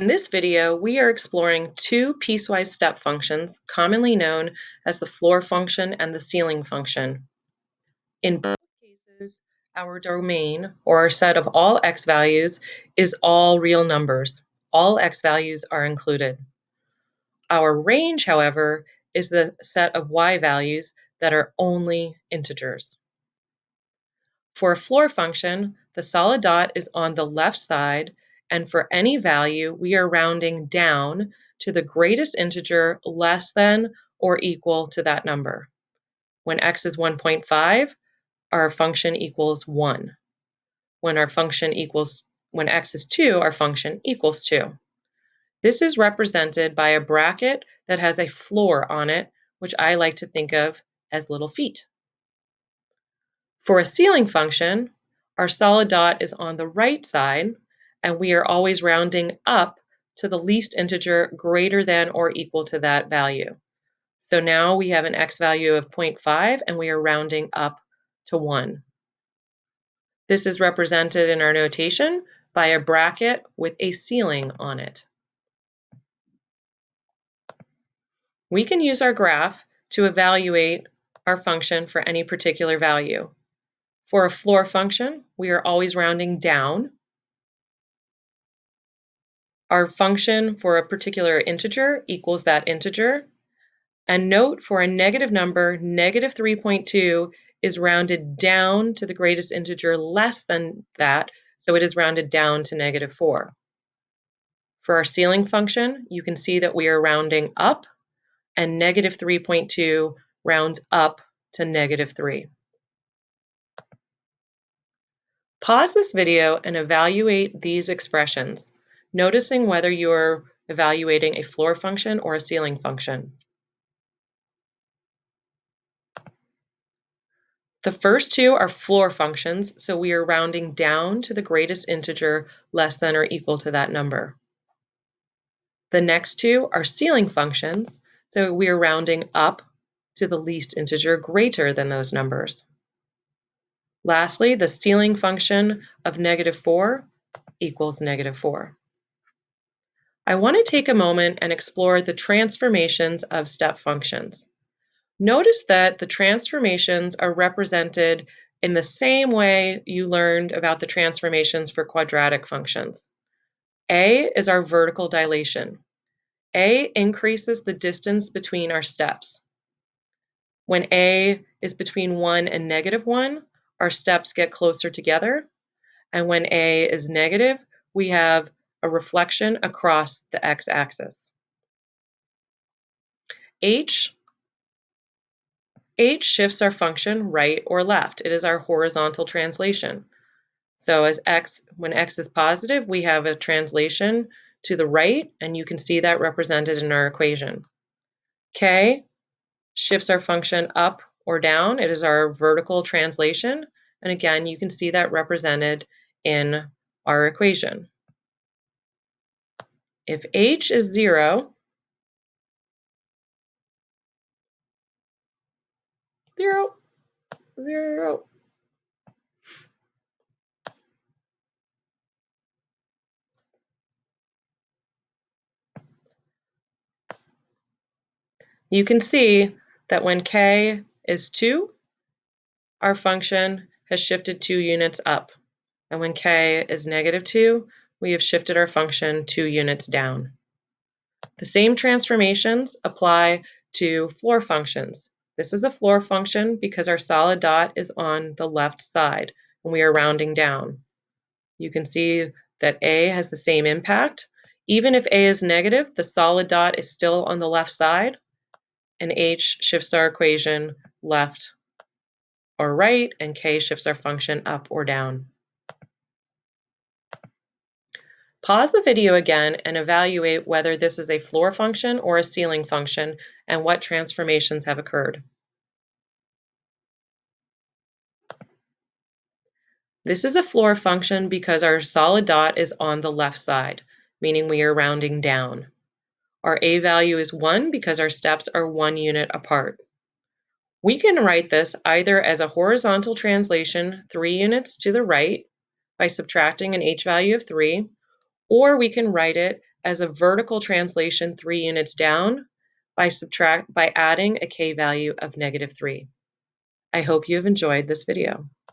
In this video, we are exploring two piecewise step functions, commonly known as the floor function and the ceiling function. In both cases, our domain, or our set of all x values, is all real numbers. All x values are included. Our range, however, is the set of y values that are only integers. For a floor function, the solid dot is on the left side, and for any value, we are rounding down to the greatest integer less than or equal to that number. When x is 1.5, our function equals 1. When x is 2, our function equals 2. This is represented by a bracket that has a floor on it, which I like to think of as little feet. For a ceiling function, our solid dot is on the right side, and we are always rounding up to the least integer greater than or equal to that value. So now we have an x value of 0.5, and we are rounding up to 1. This is represented in our notation by a bracket with a ceiling on it. We can use our graph to evaluate our function for any particular value. For a floor function, we are always rounding down. Our function for a particular integer equals that integer. And note, for a negative number, negative 3.2 is rounded down to the greatest integer less than that, so it is rounded down to negative 4. For our ceiling function, you can see that we are rounding up, and negative 3.2 rounds up to negative 3. Pause this video and evaluate these expressions, noticing whether you're evaluating a floor function or a ceiling function. The first two are floor functions, so we are rounding down to the greatest integer less than or equal to that number. The next two are ceiling functions, so we are rounding up to the least integer greater than those numbers. Lastly, the ceiling function of negative 4 equals negative 4. I want to take a moment and explore the transformations of step functions. Notice that the transformations are represented in the same way you learned about the transformations for quadratic functions. A is our vertical dilation. A increases the distance between our steps. When A is between 1 and negative 1, our steps get closer together. And when A is negative, we have a reflection across the x-axis. H shifts our function right or left. It is our horizontal translation. So when x is positive, we have a translation to the right, and you can see that represented in our equation. K shifts our function up or down. It is our vertical translation. And again, you can see that represented in our equation. If h is 0, 0, 0, you can see that when k is 2, our function has shifted 2 units up. And when k is negative 2, we have shifted our function 2 units down. The same transformations apply to floor functions. This is a floor function because our solid dot is on the left side and we are rounding down. You can see that A has the same impact. Even if A is negative, the solid dot is still on the left side, and H shifts our equation left or right, and K shifts our function up or down. Pause the video again and evaluate whether this is a floor function or a ceiling function and what transformations have occurred. This is a floor function because our solid dot is on the left side, meaning we are rounding down. Our A value is 1 because our steps are 1 unit apart. We can write this either as a horizontal translation 3 units to the right by subtracting an H value of 3, or we can write it as a vertical translation 3 units down by adding a k value of -3. I hope you have enjoyed this video.